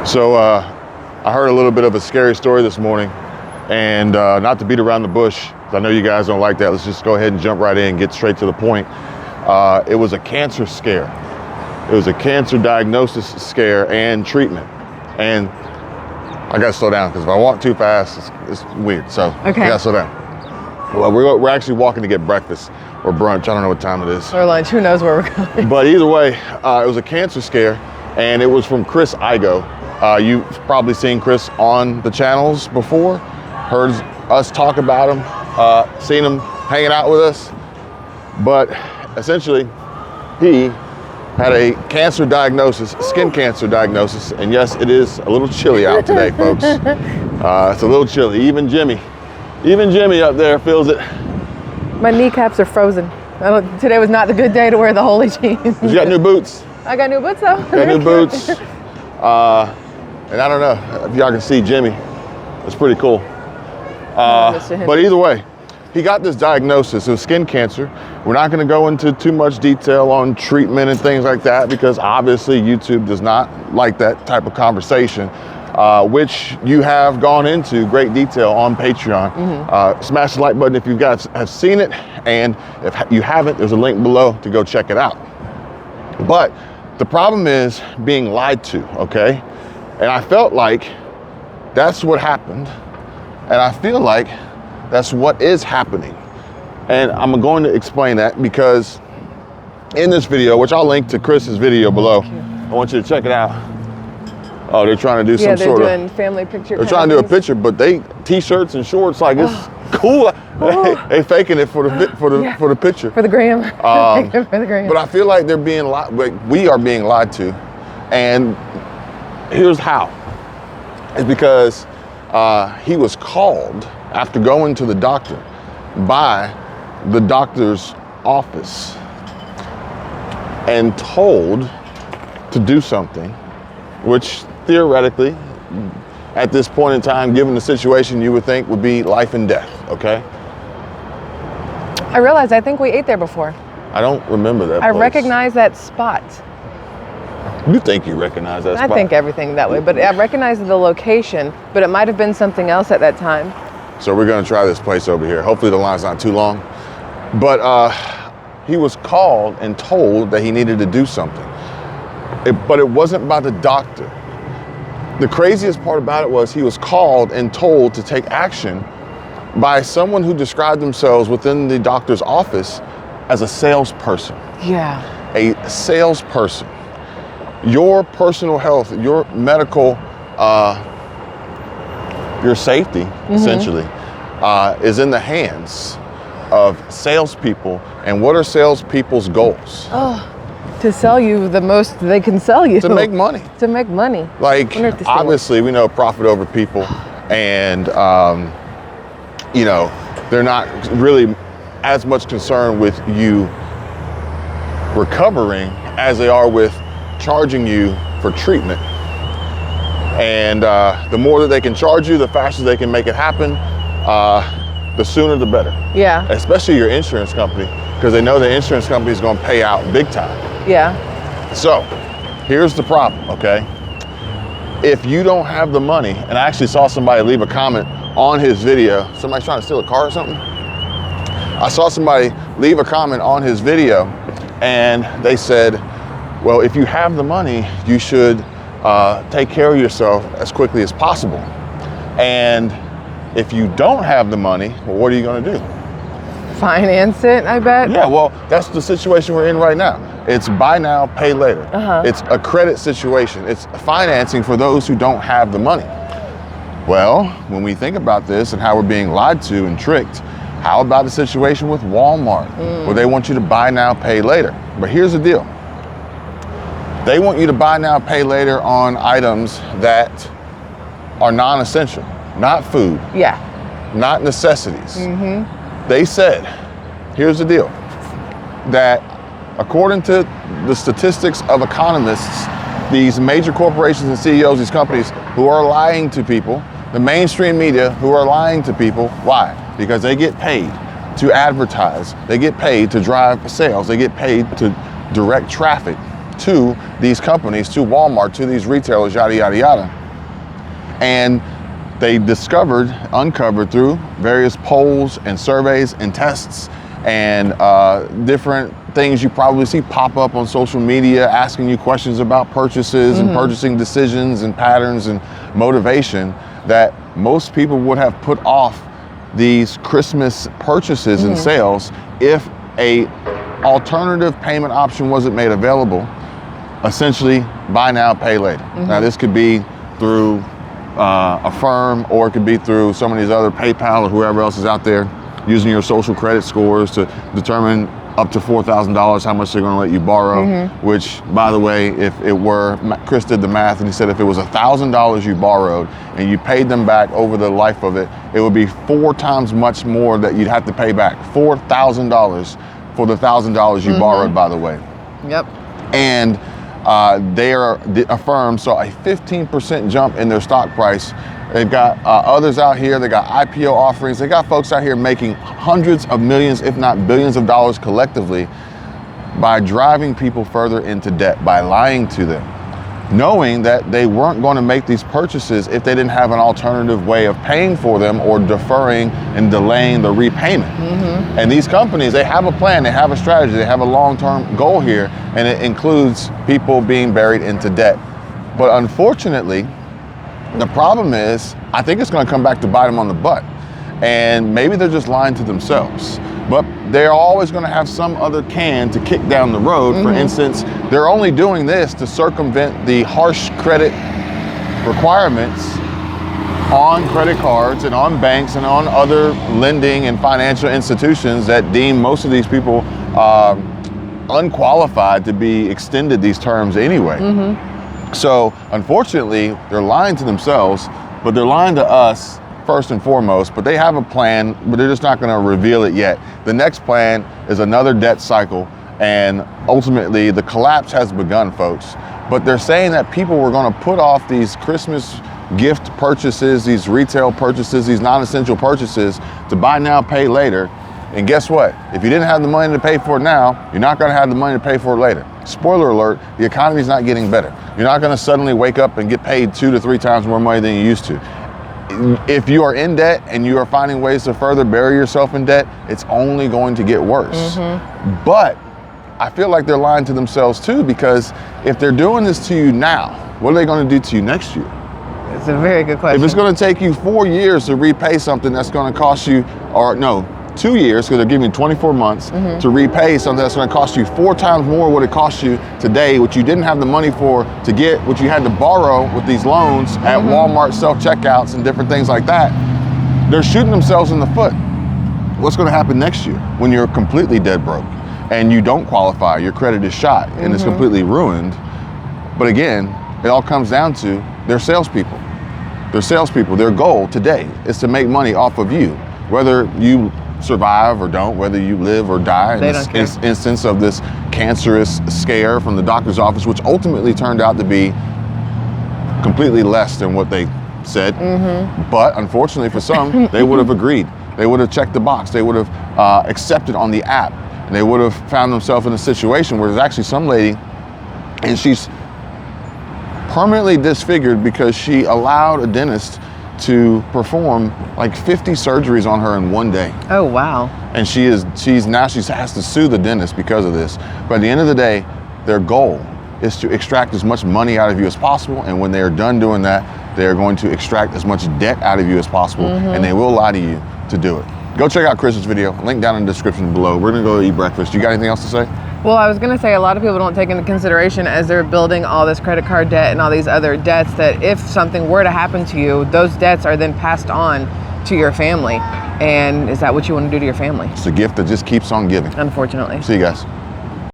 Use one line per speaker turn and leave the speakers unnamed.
So I heard a little bit of a scary story this morning, and not to beat around the bush, I know you guys don't like that. Let's just go ahead and jump right in and get straight to the point. It was a cancer scare. It was a cancer diagnosis scare and treatment. And I gotta slow down because if I walk too fast, it's weird. So I gotta slow down. Well, we're actually walking to get breakfast or brunch. I don't know what time it is.
Or lunch, who knows where we're going.
But either way, it was a cancer scare, and it was from Chris Igo. You've probably seen Chris on the channels before, heard us talk about him, seen him hanging out with us. But essentially, he had a cancer diagnosis, skin cancer diagnosis, and yes, it is a little chilly out today, folks. It's a little chilly. Even Jimmy up there feels it.
My kneecaps are frozen. Today was not the good day to wear the holy jeans.
You got new boots?
I got new boots though.
Got new boots. And I don't know if y'all can see Jimmy. It's pretty cool. But either way, he got this diagnosis of skin cancer. We're not going to go into too much detail on treatment and things like that because obviously YouTube does not like that type of conversation, which you have gone into great detail on Patreon. Smash the like button if you guys have seen it, and if you haven't, there's a link below to go check it out. But the problem is being lied to, okay? And I felt like that's what happened, and I feel like that's what is happening. And I'm going to explain that because in this video, which I'll link to Chris's video below, I want you to check it out. Oh, they're trying to do some sort of...
Yeah, they're doing family picture.
They're trying to do a picture, but they t-shirts and shorts, like it's cool. They faking it for the picture.
For the gram. For the gram.
But I feel like they're being we are being lied to, and here's how. It's because he was called after going to the doctor by the doctor's office and told to do something, which theoretically, at this point in time, given the situation, you would think would be life and death, okay?
I realized I think we ate there before.
I don't remember that place.
Recognize that spot.
You think you recognize that spot?
I think everything that way, but I recognize the location, but it might have been something else at that time.
So we're gonna try this place over here. Hopefully the line's not too long. But he was called and told that he needed to do something. But it wasn't by the doctor. The craziest part about it was he was called and told to take action by someone who described themselves within the doctor's office as a salesperson.
Yeah.
A salesperson. Your personal health, your medical, your safety, essentially, is in the hands of salespeople. And what are salespeople's goals?
To sell you the most they can sell you.
To make money.
To make money.
Like, obviously, we know profit over people, and you know, they're not really as much concerned with you recovering as they are with charging you for treatment. And the more that they can charge you, the faster they can make it happen, the sooner the better.
Yeah.
Especially your insurance company, because they know the insurance company is going to pay out big time.
Yeah.
So here's the problem, okay? If you don't have the money, and I actually saw somebody leave a comment on his video, somebody's trying to steal a car or something? I saw somebody leave a comment on his video, and they said, well, if you have the money, you should take care of yourself as quickly as possible. And if you don't have the money, well, what are you gonna do?
Finance it, I bet.
Yeah, well, that's the situation we're in right now. It's buy now, pay later. It's a credit situation. It's financing for those who don't have the money. Well, when we think about this and how we're being lied to and tricked, how about the situation with Walmart, where they want you to buy now, pay later? But here's the deal. They want you to buy now, pay later on items that are non-essential, not food. Yeah. Not necessities. They said, here's the deal, that according to the statistics of economists, these major corporations and CEOs, these companies who are lying to people, the mainstream media who are lying to people, why? Because they get paid to advertise, they get paid to drive sales, they get paid to direct traffic to these companies, to Walmart, to these retailers, yada, yada, yada. And they uncovered through various polls and surveys and tests and different things you probably see pop up on social media asking you questions about purchases and purchasing decisions and patterns and motivation, that most people would have put off these Christmas purchases and sales if a alternative payment option wasn't made available. Essentially, buy now, pay later. Now this could be through Affirm, or it could be through some of these other PayPal or whoever else is out there using your social credit scores to determine up to $4,000 how much they're going to let you borrow, which, by the way, if it were, Chris did the math and he said if it was $1,000 you borrowed and you paid them back over the life of it, it would be 4 times much more that you'd have to pay back. $4,000 for the $1,000 you borrowed, by the way.
Yep.
And Affirm saw a 15% jump in their stock price. They've got others out here, they got IPO offerings, they got folks out here making hundreds of millions, if not billions of dollars collectively by driving people further into debt, by lying to them, knowing that they weren't going to make these purchases if they didn't have an alternative way of paying for them or deferring and delaying the repayment. And these companies, they have a plan, they have a strategy, they have a long-term goal here, and it includes people being buried into debt. But unfortunately, the problem is, I think it's going to come back to bite them on the butt. And maybe they're just lying to themselves. But they're always going to have some other can to kick down the road. For instance, they're only doing this to circumvent the harsh credit requirements on credit cards and on banks and on other lending and financial institutions that deem most of these people unqualified to be extended these terms anyway. So unfortunately, they're lying to themselves, but they're lying to us first and foremost. But they have a plan, but they're just not going to reveal it yet. The next plan is another debt cycle, and ultimately the collapse has begun, folks. But they're saying that people were going to put off these Christmas gift purchases, these retail purchases, these non-essential purchases to buy now, pay later. And guess what? If you didn't have the money to pay for it now, you're not going to have the money to pay for it later. Spoiler alert, the economy's not getting better. You're not going to suddenly wake up and get paid 2 to 3 times more money than you used to. If you are in debt and you are finding ways to further bury yourself in debt, it's only going to get worse. But I feel like they're lying to themselves too, because if they're doing this to you now, what are they going to do to you next year?
It's a very good question.
If it's going to take you 4 years to repay something that's going to cost you, or no, 2 years, because they're giving you 24 months to repay something that's going to cost you 4 times more what it cost you today, which you didn't have the money for to get, which you had to borrow with these loans at Walmart self-checkouts and different things like that. They're shooting themselves in the foot. What's going to happen next year when you're completely dead broke and you don't qualify, your credit is shot and it's completely ruined? But again, it all comes down to they're salespeople. They're salespeople. Their goal today is to make money off of you, whether you survive or don't, whether you live or die. In this instance of this cancerous scare from the doctor's office, which ultimately turned out to be completely less than what they said. But unfortunately for some, they would have agreed. They would have checked the box. They would have accepted on the app. And they would have found themselves in a situation where there's actually some lady, and she's permanently disfigured because she allowed a dentist to perform like 50 surgeries on her in one day.
Oh, wow.
And she has to sue the dentist because of this. But at the end of the day, their goal is to extract as much money out of you as possible. And when they are done doing that, they are going to extract as much debt out of you as possible. And they will lie to you to do it. Go check out Chris's video, link down in the description below. We're gonna go eat breakfast. You got anything else to say?
Well, I was going to say a lot of people don't take into consideration as they're building all this credit card debt and all these other debts that if something were to happen to you, those debts are then passed on to your family. And is that what you want to do to your family?
It's a gift that just keeps on giving.
Unfortunately.
See you guys.